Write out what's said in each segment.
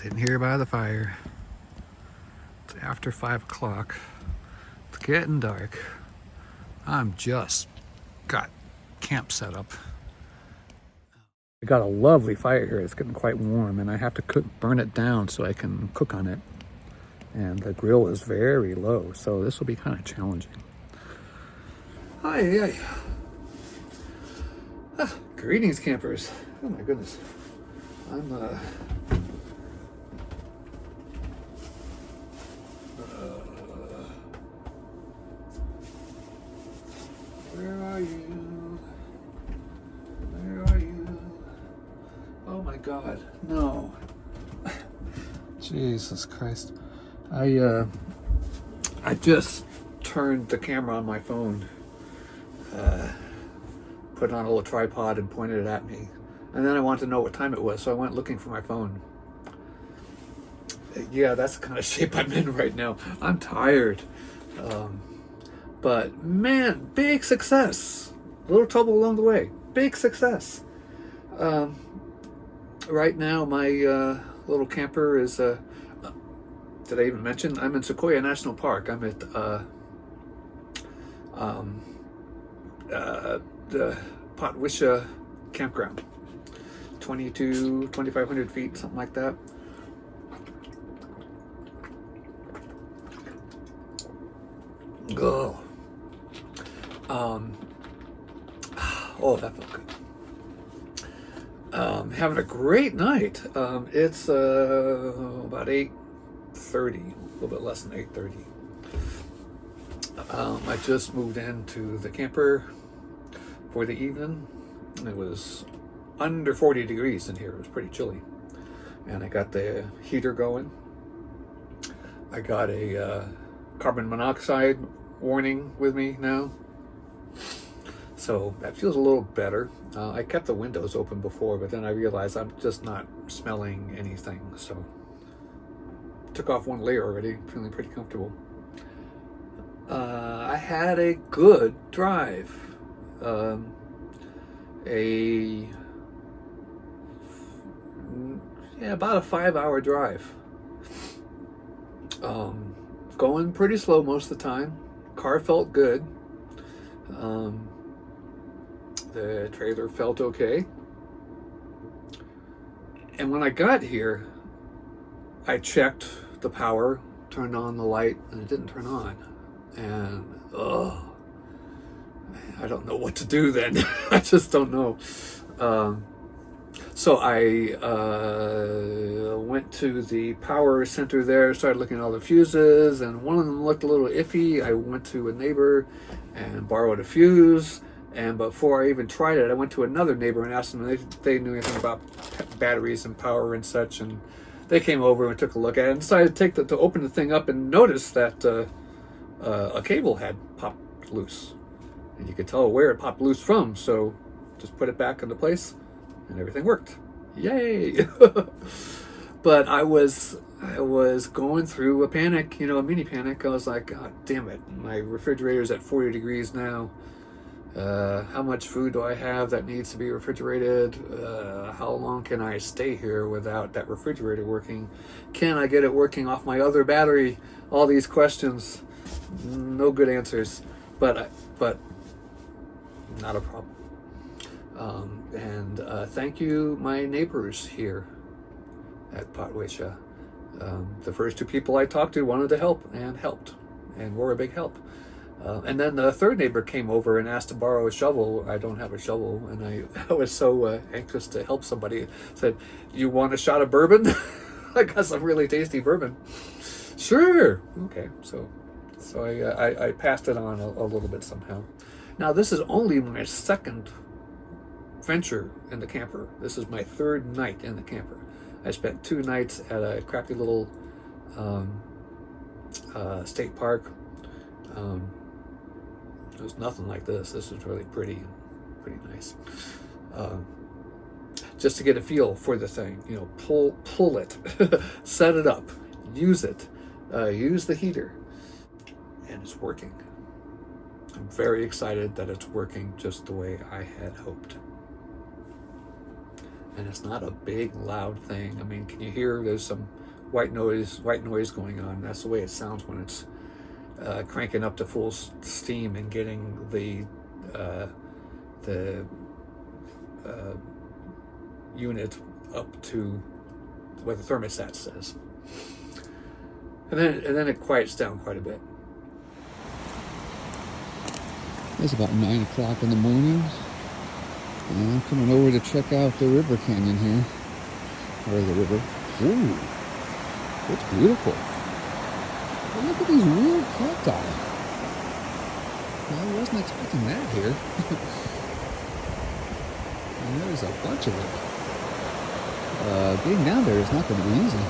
Sitting here by the fire. It's after 5 o'clock. It's getting dark. I'm just got camp set up. I got a lovely fire here. It's getting quite warm, and I have to burn it down so I can cook on it. And the grill is very low, so this will be kind of challenging. Hi. Greetings, campers. Oh my goodness. I'm where are you? Where are you? Oh my God, no. Jesus Christ. I just turned the camera on my phone, put it on a little tripod and pointed it at me. And then I wanted to know what time it was, so I went looking for my phone. Yeah, that's the kind of shape I'm in right now. I'm tired. But man, big success. A little trouble along the way. Big success. Right now, my little camper is, did I even mention? I'm in Sequoia National Park. I'm at the Potwisha campground. 2,500 feet, something like that. Oh. Oh, that felt good. Having a great night. It's about 8:30, a little bit less than 8:30. I just moved into the camper for the evening. It was under 40 degrees in here. It was pretty chilly. And I got the heater going. I got a carbon monoxide warning with me now. So that feels a little better. I kept the windows open before, but then I realized I'm just not smelling anything. So took off one layer already, feeling pretty comfortable. I had a good drive. About a 5-hour drive. Going pretty slow most of the time. Car felt good. The trailer felt okay. And when I got here, I checked the power, turned on the light, and it didn't turn on. And, I don't know what to do then. I just don't know. So I went to the power center there, started looking at all the fuses, and one of them looked a little iffy. I went to a neighbor and borrowed a fuse. And before I even tried it, I went to another neighbor and asked them if they knew anything about batteries and power and such. And they came over and took a look at it and decided to open the thing up and notice that a cable had popped loose. And you could tell where it popped loose from. So just put it back into place and everything worked. Yay! But I was going through a panic, a mini panic. I was like, God damn it. My refrigerator's at 40 degrees now. How much food do I have that needs to be refrigerated? How long can I stay here without that refrigerator working? Can I get it working off my other battery? All these questions, no good answers, but not a problem. And thank you, my neighbors here at Potwisha. The first two people I talked to wanted to help and helped and were a big help. And then the third neighbor came over and asked to borrow a shovel. I don't have a shovel, and I was so anxious to help somebody. Said, "You want a shot of bourbon? I got some really tasty bourbon." Sure. Okay. So I passed it on a little bit somehow. Now this is only my second venture in the camper. This is my third night in the camper. I spent 2 nights at a crappy little state park. It was nothing like this. This was really pretty nice. Just to get a feel for the thing, pull it, set it up, use it, use the heater, and it's working. I'm very excited that it's working just the way I had hoped. and it's not a big loud thing. I mean, can you hear there's some white noise going on? That's the way it sounds when it's cranking up to full steam and getting the unit up to what the thermostat says, and then it quiets down quite a bit. It's about 9 o'clock in the morning, and I'm coming over to check out the river canyon here, or the river. Ooh, it's beautiful. But look at these weird cacti. I wasn't expecting that here. And there's a bunch of it. Getting down there is not going to be easy. I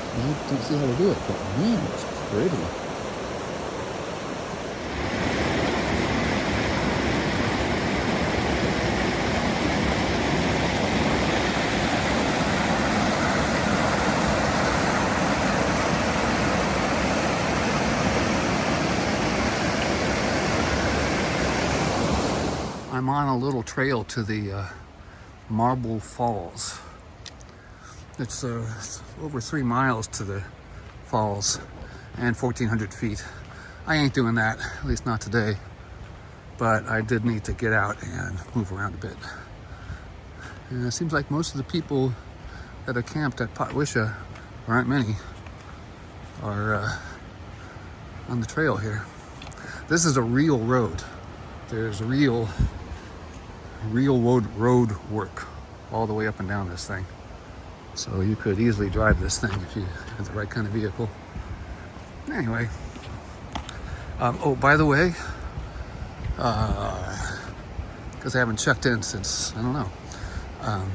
don't see how to do it, but man, it's pretty. I'm on a little trail to the Marble Falls. It's over 3 miles to the falls and 1,400 feet. I ain't doing that, at least not today, but I did need to get out and move around a bit. And it seems like most of the people that are camped at Potwisha, there aren't many, are on the trail here. This is a real road. There's real road work all the way up and down this thing. So you could easily drive this thing if you had the right kind of vehicle. Anyway, oh, by the way, because I haven't checked in since, I don't know, I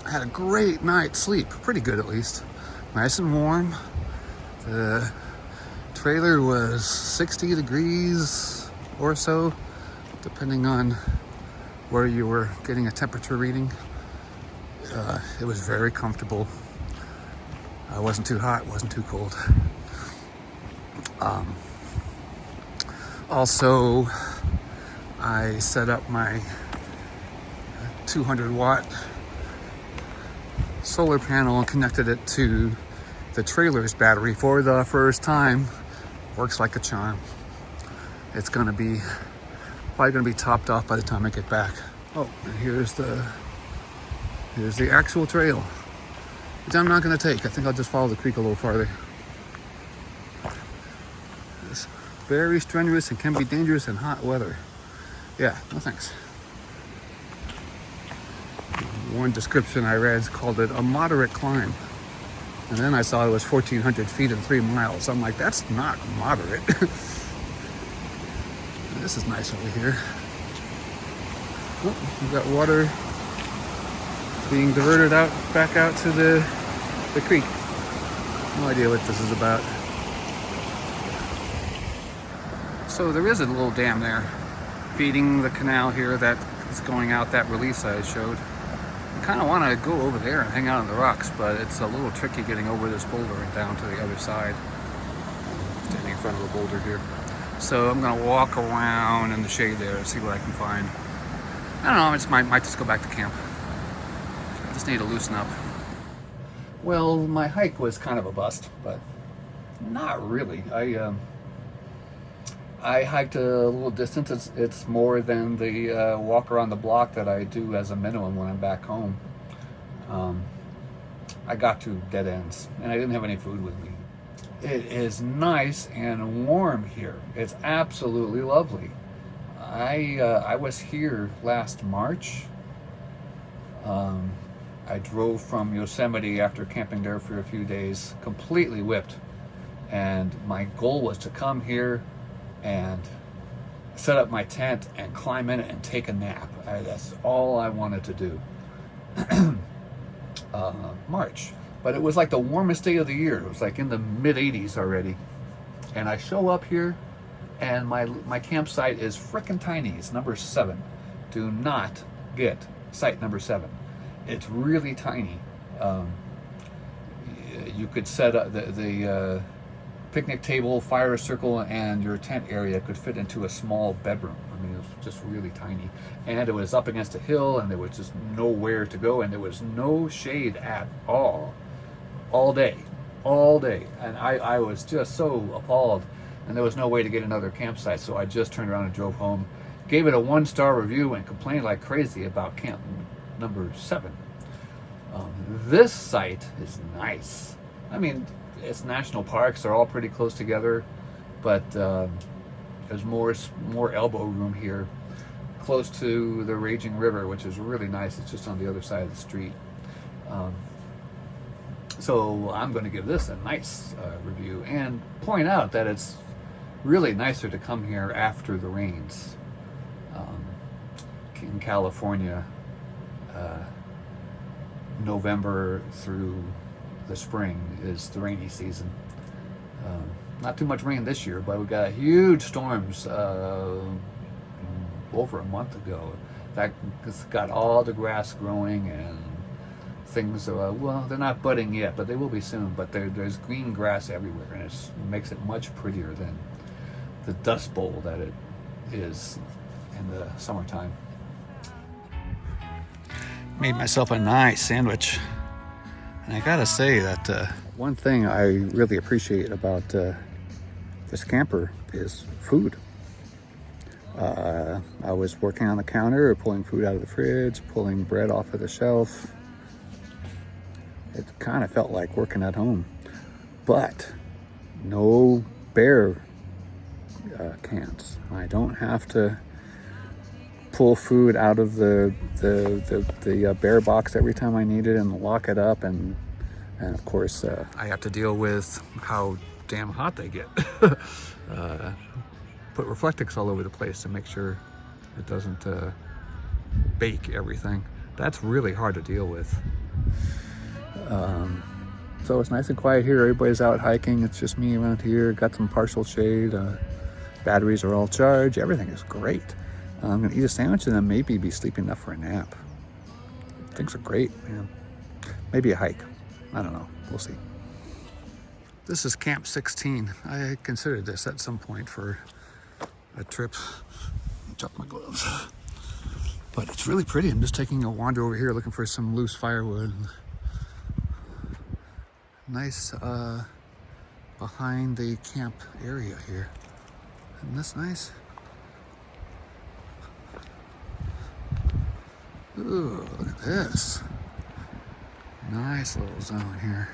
had a great night's sleep, pretty good at least. Nice and warm. The trailer was 60 degrees or so, depending on where you were getting a temperature reading. It was very comfortable. It wasn't too hot, wasn't too cold. Also, I set up my 200 watt solar panel and connected it to the trailer's battery for the first time. Works like a charm. It's probably gonna be topped off by the time I get back. Oh, and here's the actual trail, which I'm not gonna take. I think I'll just follow the creek a little farther. It's very strenuous and can be dangerous in hot weather. Yeah, no thanks. One description I read called it a moderate climb. And then I saw it was 1,400 feet and 3 miles. I'm like, that's not moderate. This is nice over here. Oh, we've got water being diverted back out to the creek. No idea what this is about. So there is a little dam there feeding the canal here that is going out that release I showed. I kind of want to go over there and hang out on the rocks, but it's a little tricky getting over this boulder and down to the other side. I'm standing in front of a boulder here. So I'm gonna walk around in the shade there and see what I can find. I don't know, I just might just go back to camp. I just need to loosen up. Well, my hike was kind of a bust, but not really. I hiked a little distance. It's more than the walk around the block that I do as a minimum when I'm back home. I got to dead ends, and I didn't have any food with me. It is nice and warm here. It's absolutely lovely. I was here last March. I drove from Yosemite after camping there for a few days, completely whipped. And my goal was to come here and set up my tent and climb in it and take a nap. That's all I wanted to do. March. But it was like the warmest day of the year. It was like in the mid 80s already. And I show up here and my campsite is frickin' tiny. It's number 7. Do not get site number 7. It's really tiny. You could set up the picnic table, fire circle, and your tent area could fit into a small bedroom. I mean, it was just really tiny. And it was up against a hill, and there was just nowhere to go, and there was no shade at all day. And I was just so appalled, and there was no way to get another campsite, so I just turned around and drove home, gave it a 1-star review, and complained like crazy about camp number 7. This site is nice. I mean, it's national parks, they're all pretty close together, but there's more elbow room here, close to the raging river, which is really nice. It's just on the other side of the street. So I'm going to give this a nice review, and point out that it's really nicer to come here after the rains. In California, November through the spring is the rainy season. Not too much rain this year, but we got huge storms over a month ago. That got all the grass growing, and things well, they're not budding yet, but they will be soon. But there's green grass everywhere, and it makes it much prettier than the dust bowl that it is in the summertime. Made myself a nice sandwich, and I gotta say that one thing I really appreciate about this camper is food. I was working on the counter, pulling food out of the fridge, pulling bread off of the shelf. It kind of felt like working at home, but no bear cans. I don't have to pull food out of the bear box every time I need it and lock it up, and of course I have to deal with how damn hot they get. Put Reflectix all over the place to make sure it doesn't bake everything. That's really hard to deal with. So it's nice and quiet here. Everybody's out hiking. It's just me around here. Got some partial shade. Batteries are all charged. Everything is great. I'm gonna eat a sandwich and then maybe be sleeping enough for a nap. Things are great, man. Maybe a hike. I don't know. We'll see. This is Camp 16. I considered this at some point for a trip. Drop my gloves. But it's really pretty. I'm just taking a wander over here looking for some loose firewood. Nice behind the camp area here. Isn't this nice? Ooh, look at this. Nice little zone here.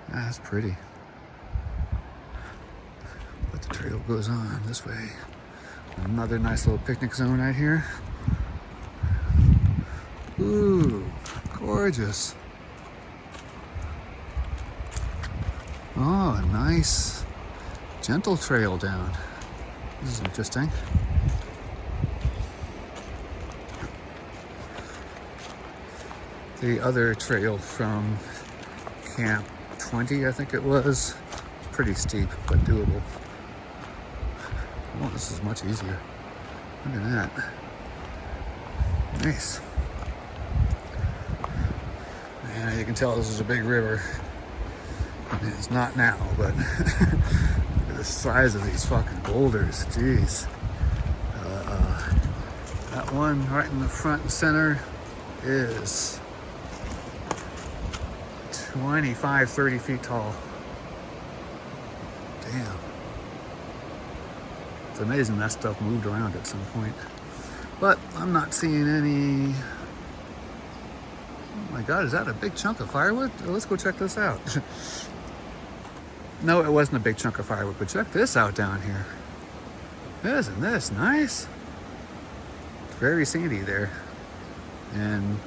That's pretty. But the trail goes on this way. Another nice little picnic zone right here. Ooh, gorgeous. Oh, a nice gentle trail down. This is interesting. The other trail from Camp 20, I think it was, pretty steep, but doable. Oh, this is much easier. Look at that. Nice. Yeah, you can tell this is a big river. I mean, it's not now, but look at the size of these fucking boulders. Jeez. That one right in the front and center is 25, 30 feet tall. Damn. It's amazing that stuff moved around at some point. But I'm not seeing any... Oh my God, is that a big chunk of firewood? Oh, let's go check this out. No, it wasn't a big chunk of firewood, but check this out down here. Isn't this nice? It's very sandy there. And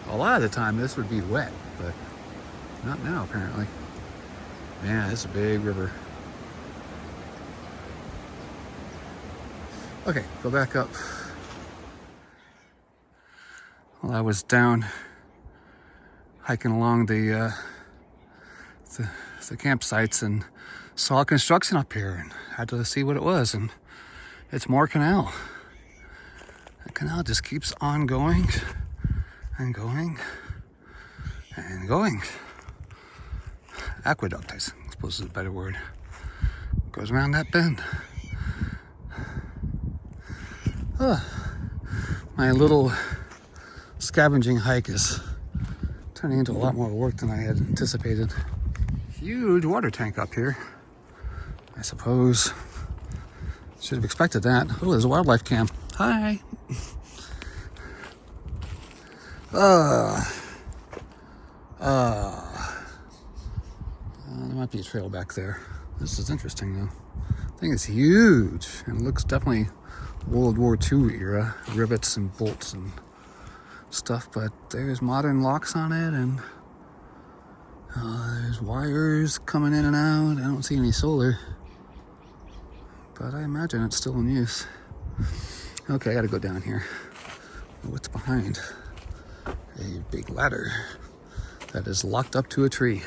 a lot of the time this would be wet, but not now apparently. Man, this is a big river. Okay, go back up. Well, I was down hiking along the campsites and saw construction up here and had to see what it was, and it's more canal. The canal just keeps on going and going and going. Aqueduct, I suppose is a better word. Goes around that bend. My little scavenging hike is turning into a lot more work than I had anticipated. Huge water tank up here. I suppose. Should have expected that. Oh, there's a wildlife camp. Hi. There might be a trail back there. This is interesting though. I think it's huge and it looks definitely World War II era, rivets and bolts and stuff, but there's modern locks on it, and there's wires coming in and out. I don't see any solar, but I imagine it's still in use. Okay, I gotta go down here. What's behind? A big ladder that is locked up to a tree.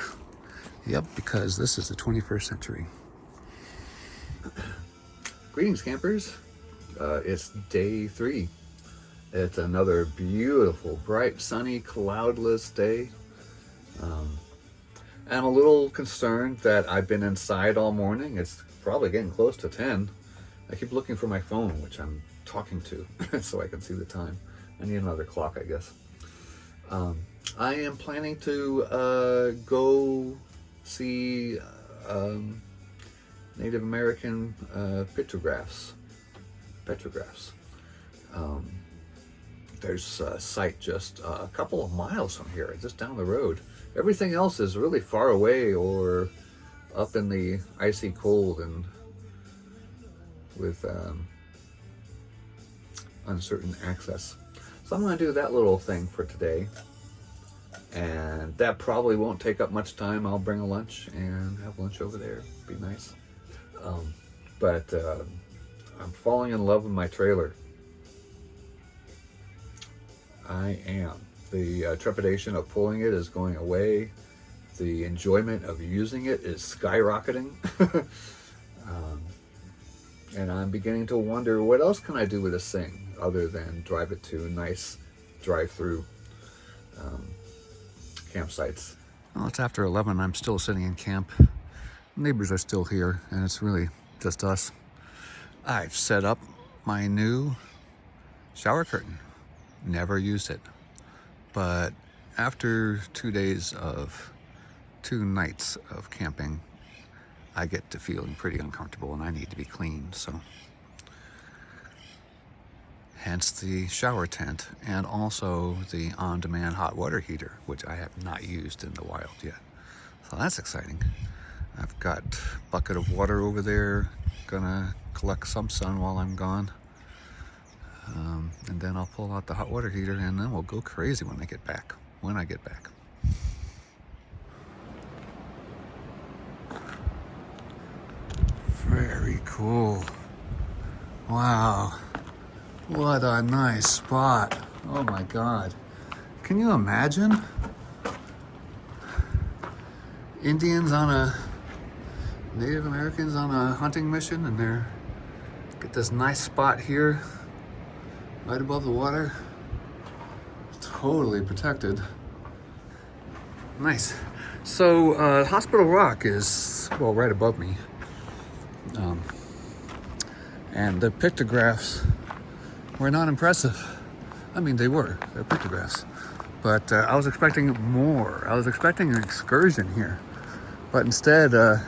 Yep, because this is the 21st century. Greetings, campers. It's day 3. It's another beautiful, bright, sunny, cloudless day. I'm a little concerned that I've been inside all morning. It's probably getting close to 10. I keep looking for my phone, which I'm talking to, so I can see the time. I need another clock, I guess. I am planning to go see Native American petrographs. There's a site just a couple of miles from here, just down the road. Everything else is really far away or up in the icy cold and with uncertain access. So I'm going to do that little thing for today, and that probably won't take up much time. I'll bring a lunch and have lunch over there. Be nice. But I'm falling in love with my trailer. I am. The trepidation of pulling it is going away. The enjoyment of using it is skyrocketing. And I'm beginning to wonder, what else can I do with this thing other than drive it to nice drive-through campsites? Well, it's after 11. I'm still sitting in camp. Neighbors are still here, and it's really just us. I've set up my new shower curtain. Never used it. But after 2 days of 2 nights of camping, I get to feeling pretty uncomfortable and I need to be clean, so. Hence the shower tent and also the on-demand hot water heater, which I have not used in the wild yet. So that's exciting. I've got a bucket of water over there, gonna collect some sun while I'm gone. And then I'll pull out the hot water heater and then we'll go crazy when I get back. Very cool. Wow. What a nice spot. Oh my God. Can you imagine? Native Americans on a hunting mission, and they're get this nice spot here right above the water. Totally protected. Nice. So Hospital Rock is, well, right above me. And the pictographs were not impressive. I mean, they're pictographs. But I was expecting more. I was expecting an excursion here. But instead, I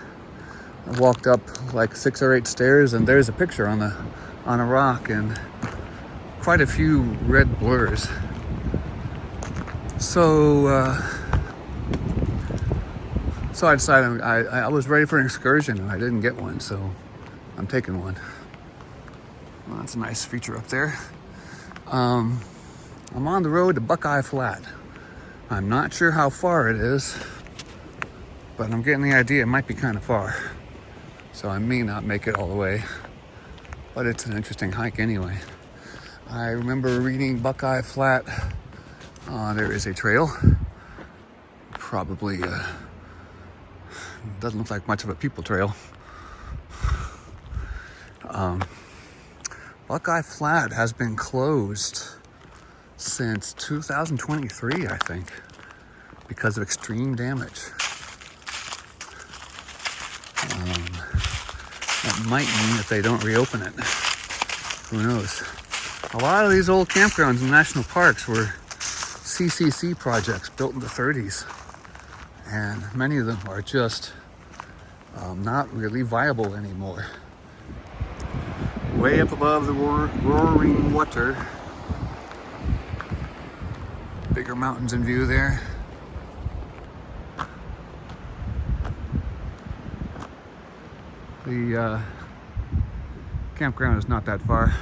walked up like 6 or 8 stairs, and there's a picture on a rock and quite a few red blurs. So I decided I was ready for an excursion and I didn't get one, so I'm taking one. Well, that's a nice feature up there. I'm on the road to Buckeye Flat. I'm not sure how far it is, but I'm getting the idea it might be kind of far. So I may not make it all the way, but it's an interesting hike anyway. I remember reading Buckeye Flat. There is a trail. Probably doesn't look like much of a people trail. Buckeye Flat has been closed since 2023, I think, because of extreme damage. That might mean that they don't reopen it. Who knows? A lot of these old campgrounds and national parks were CCC projects built in the 30s. And many of them are just not really viable anymore. Way up above the roaring water. Bigger mountains in view there. The campground is not that far.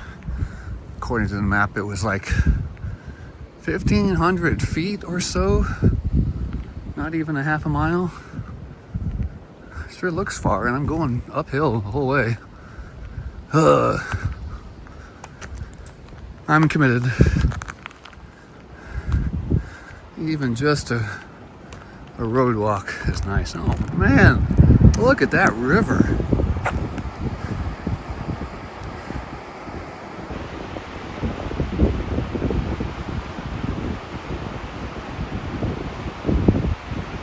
According to the map, it was like 1,500 feet or so. Not even a half a mile. Sure looks far, and I'm going uphill the whole way. I'm committed. Even just a road walk is nice. Oh man, look at that river.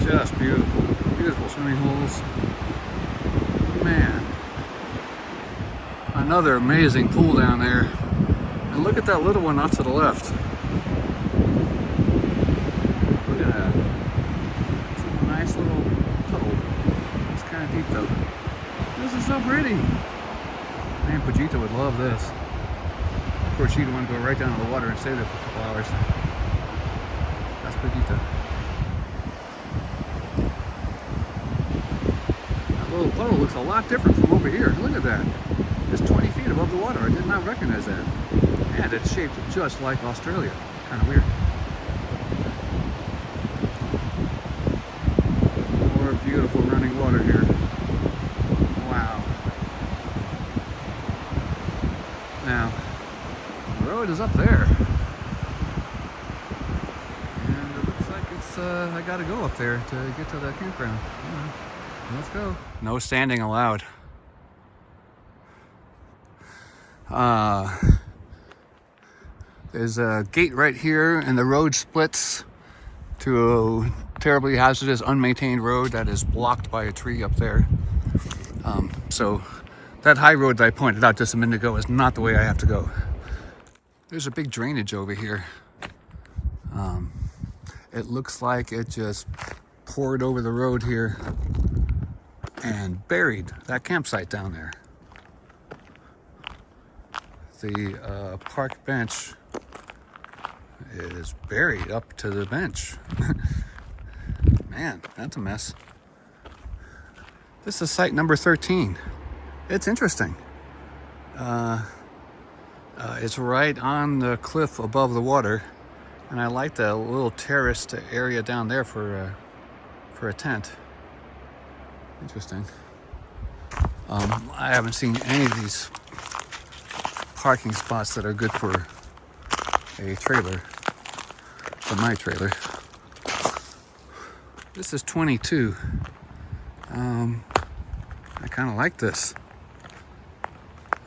Just beautiful. Beautiful swimming holes. Man. Another amazing pool down there. And look at that little one off to the left. Look at that. It's a nice little puddle. It's kind of deep though. This is so pretty. Man, Pajita would love this. Of course, she'd want to go right down to the water and stay there for a couple hours. That's Pajita. Little puddle looks a lot different from over here. Look at that. It's 20 feet above the water. I did not recognize that. And it's shaped just like Australia. Kind of weird. More beautiful running water here. Wow. Now, the road is up there. And it looks like it's, I gotta go up there to get to the campground. Let's go. No standing allowed. There's a gate right here, and the road splits to a terribly hazardous, unmaintained road that is blocked by a tree up there. So that high road that I pointed out just a minute ago is not the way I have to go. There's a big drainage over here. It looks like it just poured over the road here and buried that campsite down there. The park bench is buried up to the bench. Man, that's a mess. This is site number 13. It's interesting. It's right on the cliff above the water, and I like the little terraced area down there for a tent. Interesting. I haven't seen any of these parking spots that are good for a trailer, for my trailer. This is 22. I kind of like this.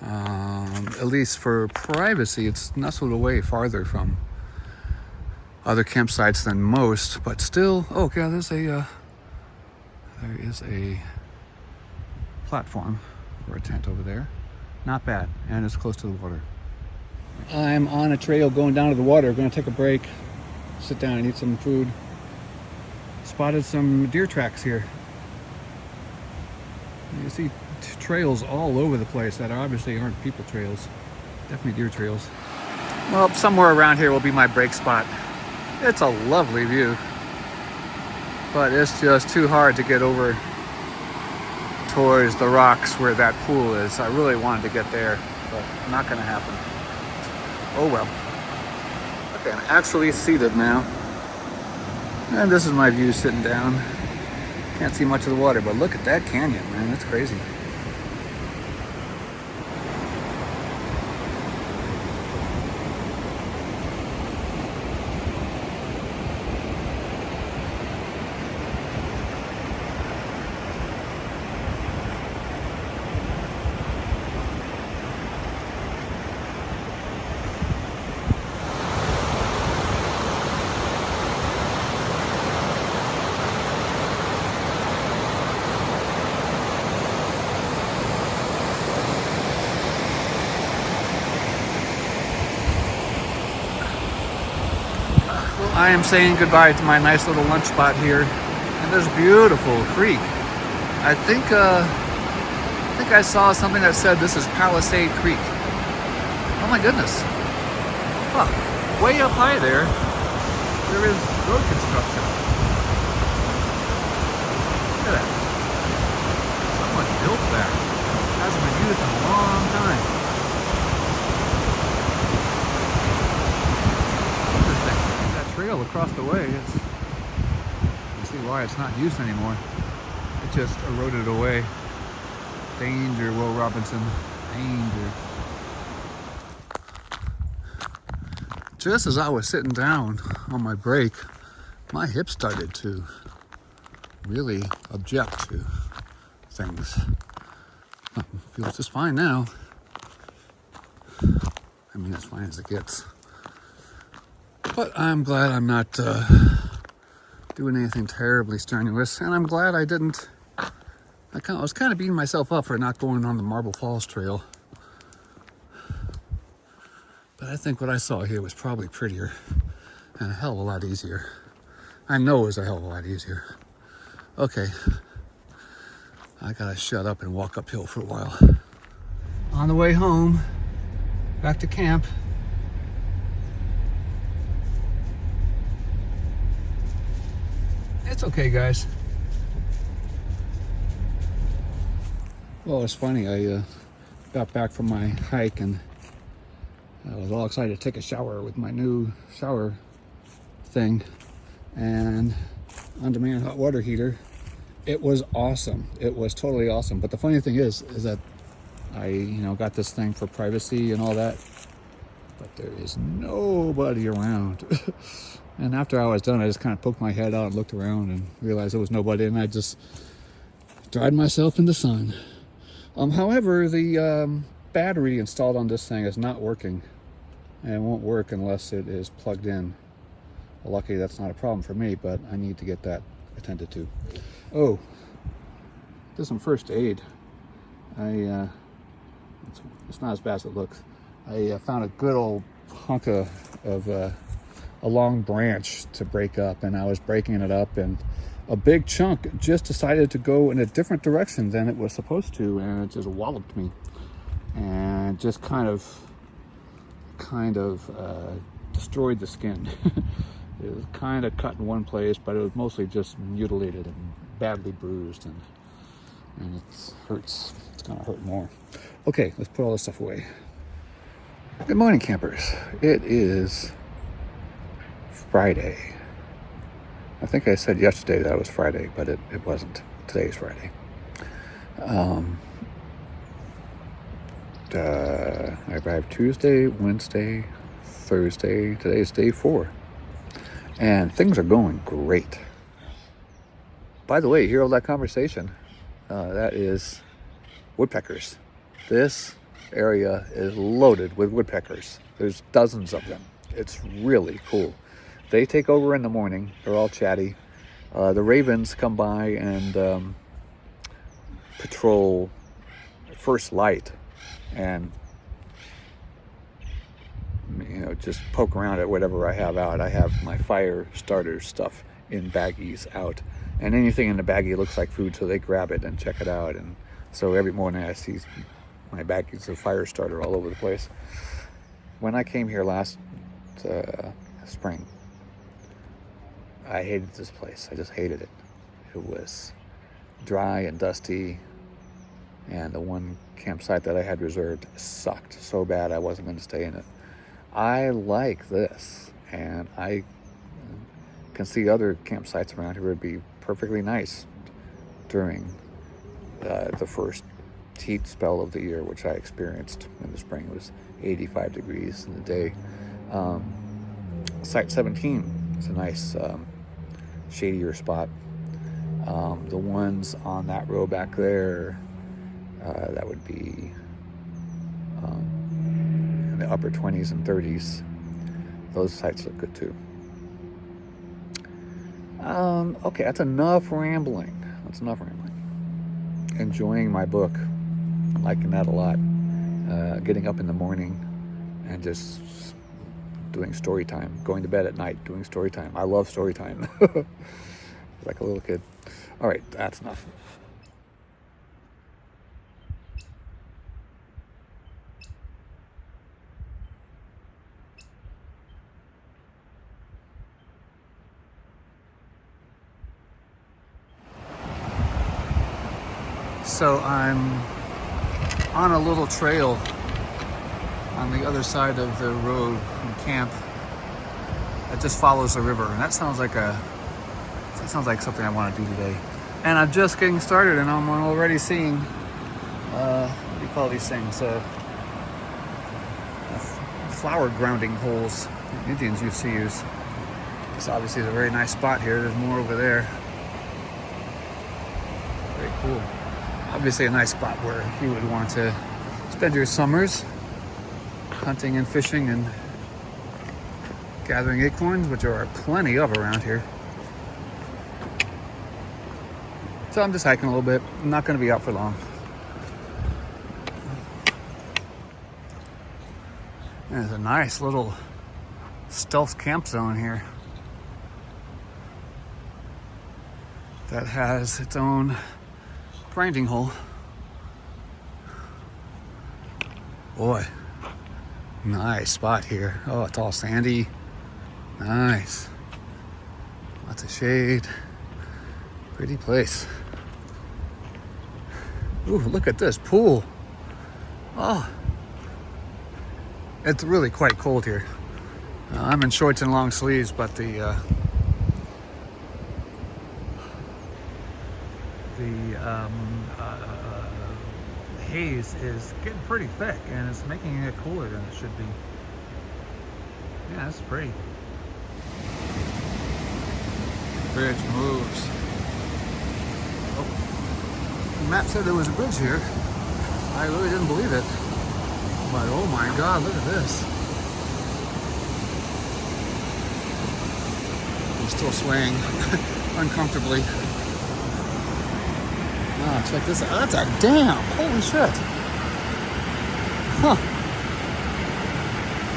At least for privacy, it's nestled away farther from other campsites than most, but still, oh yeah, there is a platform for a tent over there. Not bad, and it's close to the water. I'm on a trail going down to the water. Going to take a break, sit down and eat some food. Spotted some deer tracks here. You see trails all over the place that obviously aren't people trails. Definitely deer trails. Well, somewhere around here will be my break spot. It's a lovely view, but it's just too hard to get over towards the rocks where that pool is. I really wanted to get there, but not gonna happen. Oh well. Okay, I'm actually seated now. And this is my view sitting down. Can't see much of the water, but look at that canyon, man. That's crazy. I am saying goodbye to my nice little lunch spot here in this beautiful creek. I think I saw something that said this is Palisade Creek. Oh my goodness. Huh. Way up high there is road construction. Look at that. Someone built that. Hasn't been used in a long time. Interesting. That trail across the way, you see why it's not used anymore. It just eroded away. Danger, Will Robinson. Danger. Just as I was sitting down on my break, my hip started to really object to things. Feels just fine now. I mean, as fine as it gets. But I'm glad I'm not doing anything terribly strenuous, and I'm glad I didn't. I was kind of beating myself up for not going on the Marble Falls Trail. But I think what I saw here was probably prettier and a hell of a lot easier. I know it was a hell of a lot easier. Okay, I gotta shut up and walk uphill for a while. On the way home, back to camp. It's okay, guys. Well, it's funny, I got back from my hike and I was all excited to take a shower with my new shower thing and on-demand hot water heater. It was awesome. It was totally awesome. But the funny thing is that I, got this thing for privacy and all that, but there is nobody around. And after I was done, I just kind of poked my head out and looked around and realized there was nobody, and I just dried myself in the sun. However, the battery installed on this thing is not working, and it won't work unless it is plugged in. Well, luckily that's not a problem for me, but I need to get that attended to. Oh, there's some first aid. It's not as bad as it looks. I found a good old hunk of a long branch to break up, and I was breaking it up, and a big chunk just decided to go in a different direction than it was supposed to, and it just walloped me and just kind of destroyed the skin. It was kind of cut in one place, but it was mostly just mutilated and badly bruised, and it hurts. It's gonna hurt more. Okay, let's put all this stuff away. Good morning, campers. It is Friday. I think I said yesterday that it was Friday, but it wasn't. Today is Friday. I arrived Tuesday, Wednesday, Thursday. Today is day 4. And things are going great. By the way, you hear all that conversation? That is woodpeckers. This area is loaded with woodpeckers. There's dozens of them. It's really cool. They take over in the morning. They're all chatty. The ravens come by and patrol first light and just poke around at whatever I have out. I have my fire starter stuff in baggies out, and anything in the baggie looks like food, so they grab it and check it out. And so every morning I see my baggies of fire starter all over the place. When I came here last spring, I hated this place. I just hated it. It was dry and dusty, and the one campsite that I had reserved sucked so bad I wasn't going to stay in it. I like this, and I can see other campsites around here would be perfectly nice during the first heat spell of the year, which I experienced in the spring. It was 85 degrees in the day. Site 17 is a nice shadier spot. The ones on that row back there, that would be in the upper 20s and 30s. Those sites look good too. Okay, that's enough rambling. Enjoying my book. Liking that a lot. Getting up in the morning and just doing story time, going to bed at night, doing story time. I love story time. Like a little kid. All right, that's enough. So I'm on a little trail on the other side of the road from camp that just follows the river, and that sounds like something I want to do today. And I'm just getting started, and I'm already seeing what do you call these things? Flower grounding holes that Indians used to use. This obviously is a very nice spot here. There's more over there. Very cool. Obviously a nice spot where you would want to spend your summers hunting and fishing and gathering acorns, which there are plenty of around here. So I'm just hiking a little bit. I'm not going to be out for long. There's a nice little stealth camp zone here that has its own grinding hole. Boy, nice spot here. Oh, it's all sandy. Nice. Lots of shade. Pretty place. Ooh, look at this pool. Oh, it's really quite cold here. I'm in shorts and long sleeves, but the haze is getting pretty thick, and it's making it cooler than it should be. Yeah, it's pretty. Bridge moves. Oh. The map said there was a bridge here. I really didn't believe it. But oh my God, look at this. I'm still swaying uncomfortably. Ah, check this out. That's a dam. Holy shit. Huh.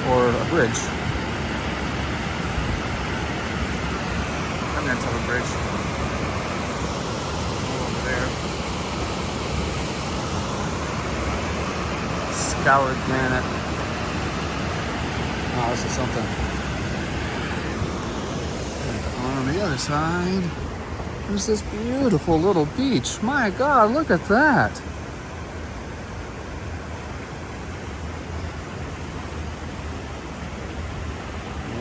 Or a bridge. Remnants of a bridge. Over there. Scoured granite. Oh, this is something. And on the other side, there's this beautiful little beach. My God, look at that.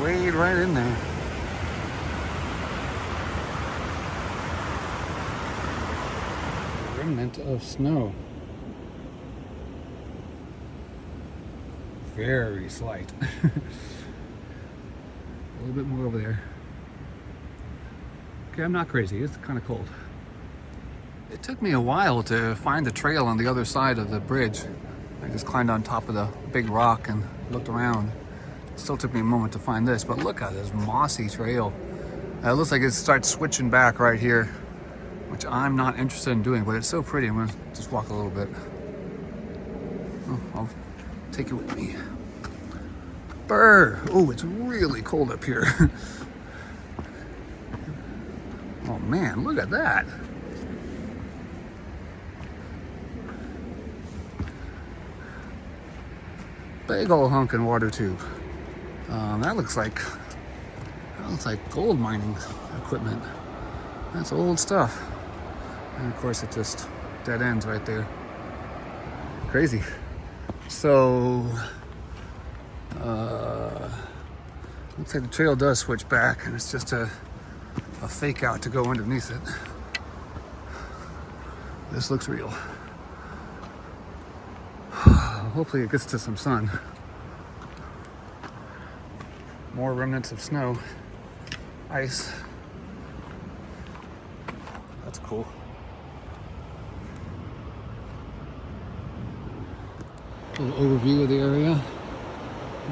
Wade right in there. Remnant of snow. Very slight. A little bit more over there. Okay, I'm not crazy. It's kind of cold. It took me a while to find the trail on the other side of the bridge. I just climbed on top of the big rock and looked around. It still took me a moment to find this, but look at this mossy trail. It looks like it starts switching back right here, which I'm not interested in doing, but it's so pretty. I'm gonna just walk a little bit. Oh, I'll take it with me. Brr! Oh, it's really cold up here. Oh man, look at that. Big old honkin' water tube. That looks like gold mining equipment. That's old stuff. And of course it just dead ends right there. Crazy. So looks like the trail does switch back, and it's just a fake out to go underneath it. This looks real. Hopefully it gets to some sun. More remnants of snow. Ice. That's cool. A little overview of the area.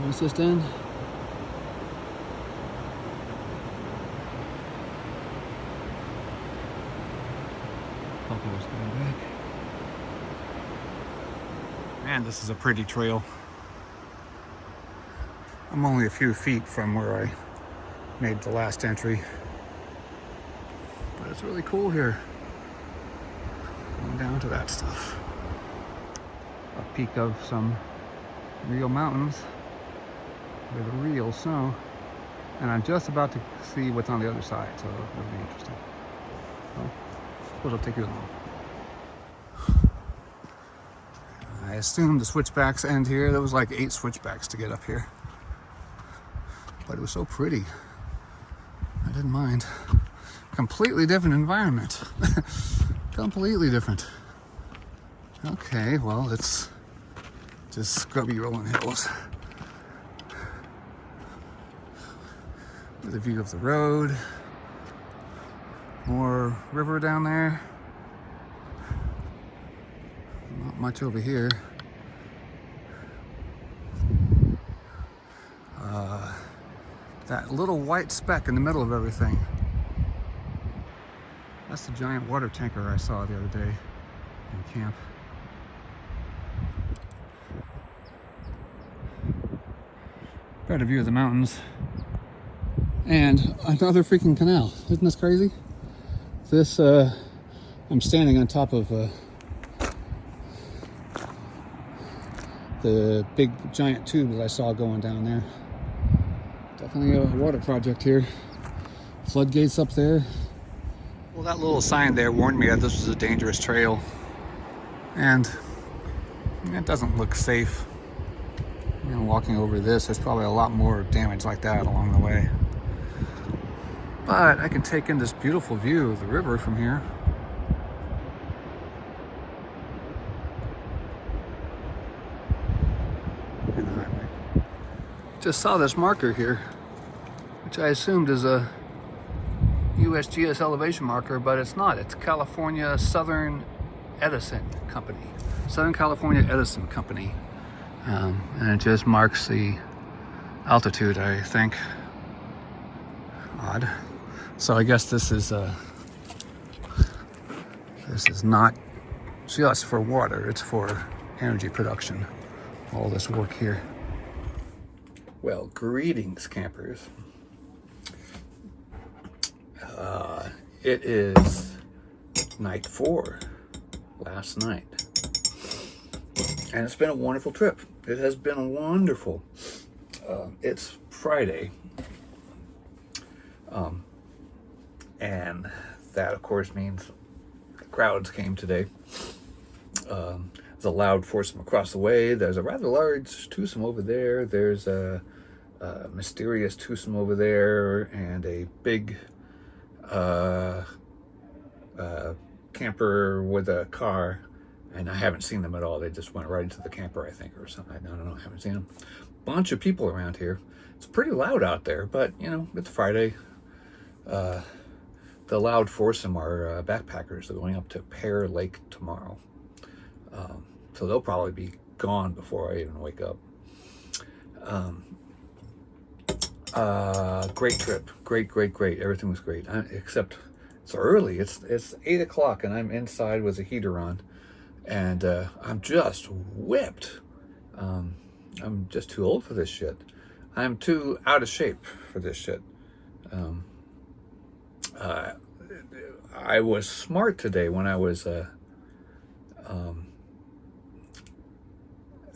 What's this then? Thought I was going back. Man, this is a pretty trail. I'm only a few feet from where I made the last entry. But it's really cool here. Going down to that stuff. A peek of some real mountains with real snow. And I'm just about to see what's on the other side, so it'll be interesting. Well, I suppose I'll take you along. I assume the switchbacks end here. There was like 8 switchbacks to get up here. But it was so pretty. I didn't mind. Completely different environment. Completely different. Okay, well, it's just scrubby rolling hills. With a view of the road. More river down there. Not much over here. That little white speck in the middle of everything. That's the giant water tanker I saw the other day in camp. Better view of the mountains. And another freaking canal. Isn't this crazy? This, I'm standing on top of the big giant tube that I saw going down there. Definitely a water project here. Floodgates up there. Well, that little sign there warned me that this was a dangerous trail. And it doesn't look safe. You know, walking over this, there's probably a lot more damage like that along the way. But I can take in this beautiful view of the river from here. And the highway. Just saw this marker here, which I assumed is a USGS elevation marker, but it's not. It's California Southern Edison Company. Southern California Edison Company. And it just marks the altitude, I think. Odd. So I guess this is not just for water, it's for energy production. All this work here. Well, greetings, campers. It is night 4, last night. And it's been a wonderful trip. It has been wonderful. It's Friday. And that, of course, means crowds came today. There's a loud foursome across the way. There's a rather large twosome over there. There's a mysterious twosome over there, and a big camper with a car. And I haven't seen them at all. They just went right into the camper, I think, or something. I don't know. I haven't seen them. Bunch of people around here. It's pretty loud out there, but, you know, it's Friday. The loud foursome are backpackers. They're going up to Pear Lake tomorrow. So they'll probably be gone before I even wake up. Great trip. Great. Everything was great. Except it's early. It's 8 o'clock and I'm inside with the heater on. And I'm just whipped. I'm just too old for this shit. I'm too out of shape for this shit. I was smart today when I was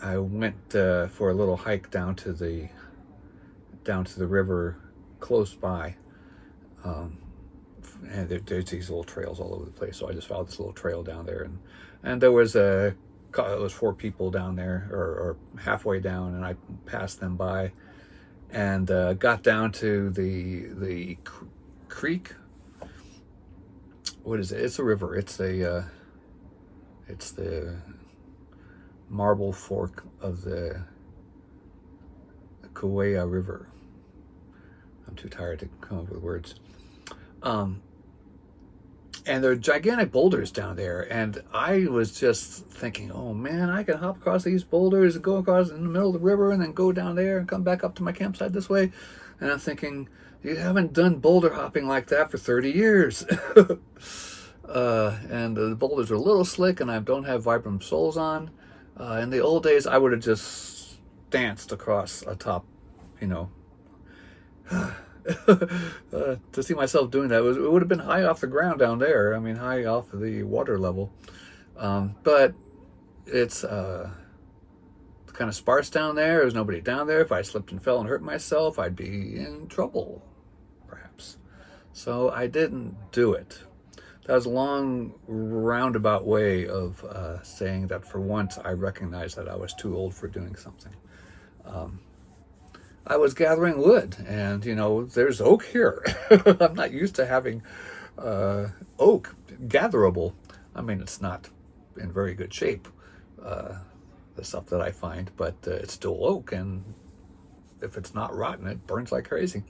I went for a little hike down to the river close by, and there's these little trails all over the place. So I just followed this little trail down there, and there was it was 4 people down there, or halfway down, and I passed them by, and got down to the creek. What is it? It's a river. It's the Marble Fork of the Sequoia River. I'm too tired to come up with words. And there are gigantic boulders down there, and I was just thinking, oh man, I can hop across these boulders and go across in the middle of the river and then go down there and come back up to my campsite this way. And I'm thinking, you haven't done boulder hopping like that for 30 years. And the boulders are a little slick, and I don't have Vibram soles on. In the old days, I would have just danced across a top, you know, to see myself doing that. It would have been high off the ground down there. I mean, high off of the water level. But it's kind of sparse down there. There's nobody down there. If I slipped and fell and hurt myself, I'd be in trouble, perhaps. So I didn't do it. That was a long, roundabout way of saying that for once I recognized that I was too old for doing something. I was gathering wood, and, you know, there's oak here. I'm not used to having oak gatherable. I mean, it's not in very good shape, the stuff that I find, but it's still oak, and if it's not rotten, it burns like crazy.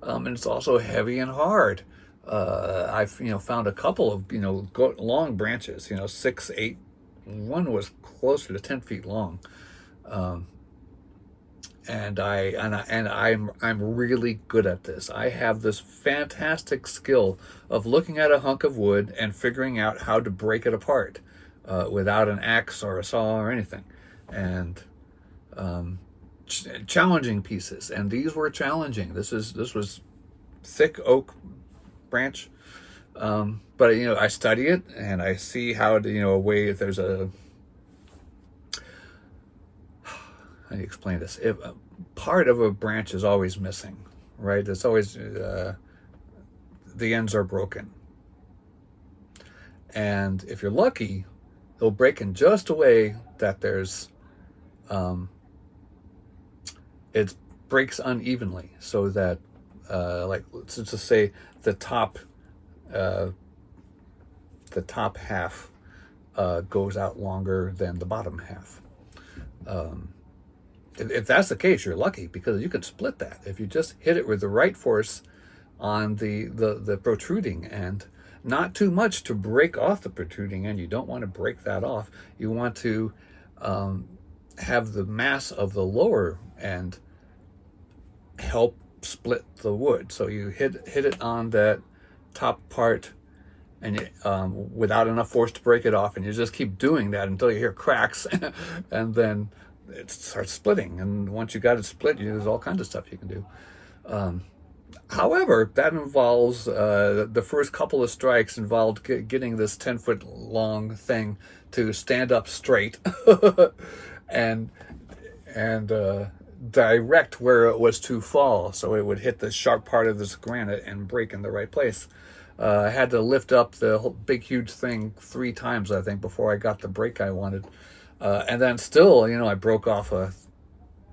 And it's also heavy and hard. I've, you know, found a couple of, you know, long branches, you know, 6, 8. One was closer to 10 feet long. And I'm really good at this. I have this fantastic skill of looking at a hunk of wood and figuring out how to break it apart without an axe or a saw or anything, and challenging pieces. And these were challenging. This was thick oak branch, but, you know, I study it and I see how to, you know, if there's a, how do you explain this? If part of a branch is always missing, right? It's always the ends are broken, and if you're lucky, they'll break in just a way that there's it breaks unevenly, so that like, let's just say the top half goes out longer than the bottom half. If that's the case, you're lucky, because you could split that if you just hit it with the right force on the protruding end. Not too much to break off the protruding end. You don't want to break that off. You want to have the mass of the lower end help split the wood. So you hit it on that top part, and you, without enough force to break it off, and you just keep doing that until you hear cracks, and then it starts splitting. And once you got it split, there's all kinds of stuff you can do. However, that involves the first couple of strikes involved getting this 10-foot long thing to stand up straight and direct where it was to fall, so it would hit the sharp part of this granite and break in the right place. I had to lift up the whole big, huge thing 3 times, I think, before I got the break I wanted. And then still, you know, I broke off a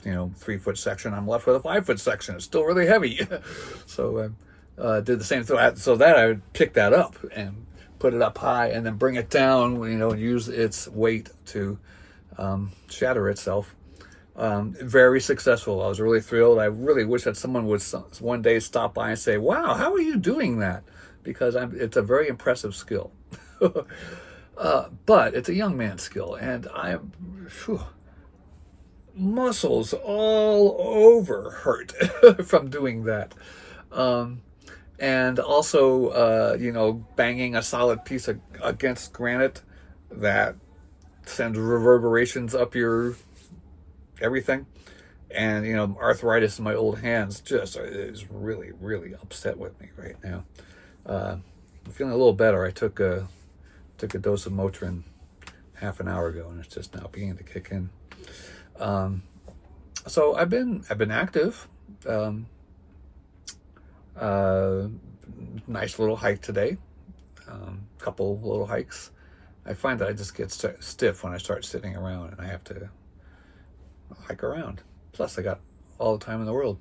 3-foot section. I'm left with a 5-foot section. It's still really heavy. So did the same thing. So that I would pick that up and put it up high, and then bring it down, you know, and use its weight to shatter itself. Very successful. I was really thrilled. I really wish that someone would one day stop by and say, "Wow, how are you doing that?" Because it's a very impressive skill. But it's a young man's skill, and muscles all over hurt from doing that. And also, you know, banging a solid piece against granite that sends reverberations up your everything. And, you know, arthritis in my old hands just is really, really upset with me right now. I'm feeling a little better. I took a dose of Motrin half an hour ago, and it's just now beginning to kick in. So I've been active. Nice little hike today. Couple little hikes. I find that I just get stiff when I start sitting around, and I have to hike around. Plus, I got all the time in the world.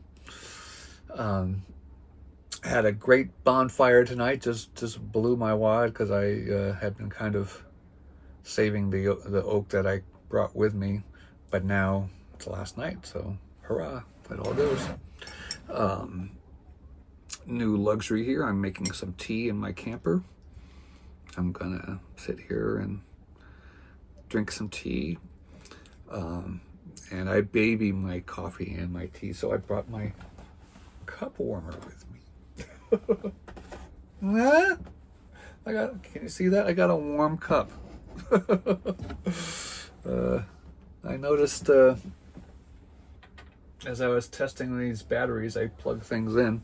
Had a great bonfire tonight. Just blew my wad, because I had been kind of saving the oak that I brought with me, but now it's last night, so hurrah, it all goes. New luxury here. I'm making some tea in my camper. I'm gonna sit here and drink some tea. And I baby my coffee and my tea, so I brought my cup warmer with me. Can you see that? I got a warm cup. I noticed as I was testing these batteries, I plug things in,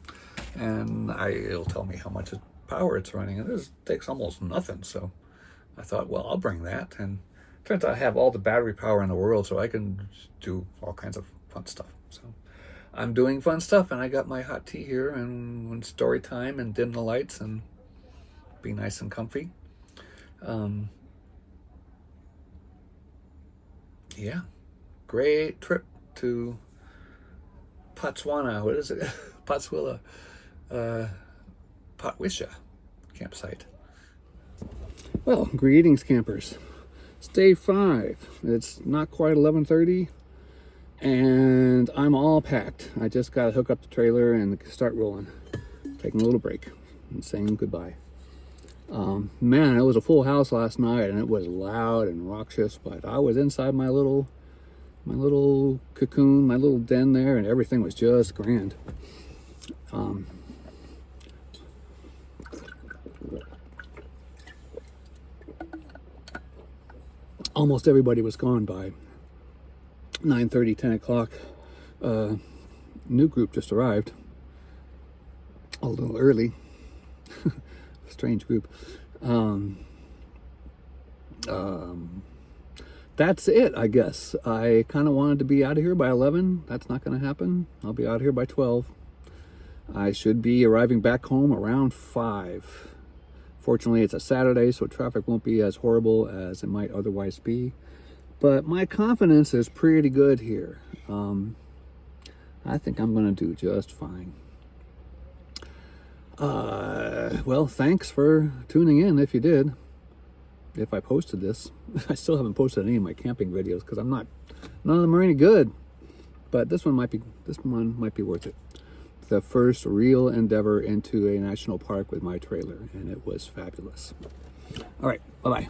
and it'll tell me how much power it's running, and it takes almost nothing. So I thought, well, I'll bring that, and turns out I have all the battery power in the world, so I can do all kinds of fun stuff. So I'm doing fun stuff, and I got my hot tea here, and when story time, and dim the lights, and be nice and comfy. Yeah, great trip to Botswana. What is it? Potwisha campsite. Well, greetings, campers. It's day 5. It's not quite 11:30, and I'm all packed. I just got to hook up the trailer and start rolling. Taking a little break and saying goodbye. Man, it was a full house last night, and it was loud and raucous, but I was inside my little cocoon, my little den there, and everything was just grand. Almost everybody was gone by 9:30, 10 o'clock. New group just arrived a little early. Strange group. That's it, I guess. I kind of wanted to be out of here by 11. That's not going to happen. I'll be out of here by 12. I should be arriving back home around 5. Fortunately, it's a Saturday, so traffic won't be as horrible as it might otherwise be. But my confidence is pretty good here. I think I'm going to do just fine. Well, thanks for tuning in if you did. If I posted this. I still haven't posted any of my camping videos because none of them are any good. But this one might be worth it. The first real endeavor into a national park with my trailer, and it was fabulous. All right, bye-bye.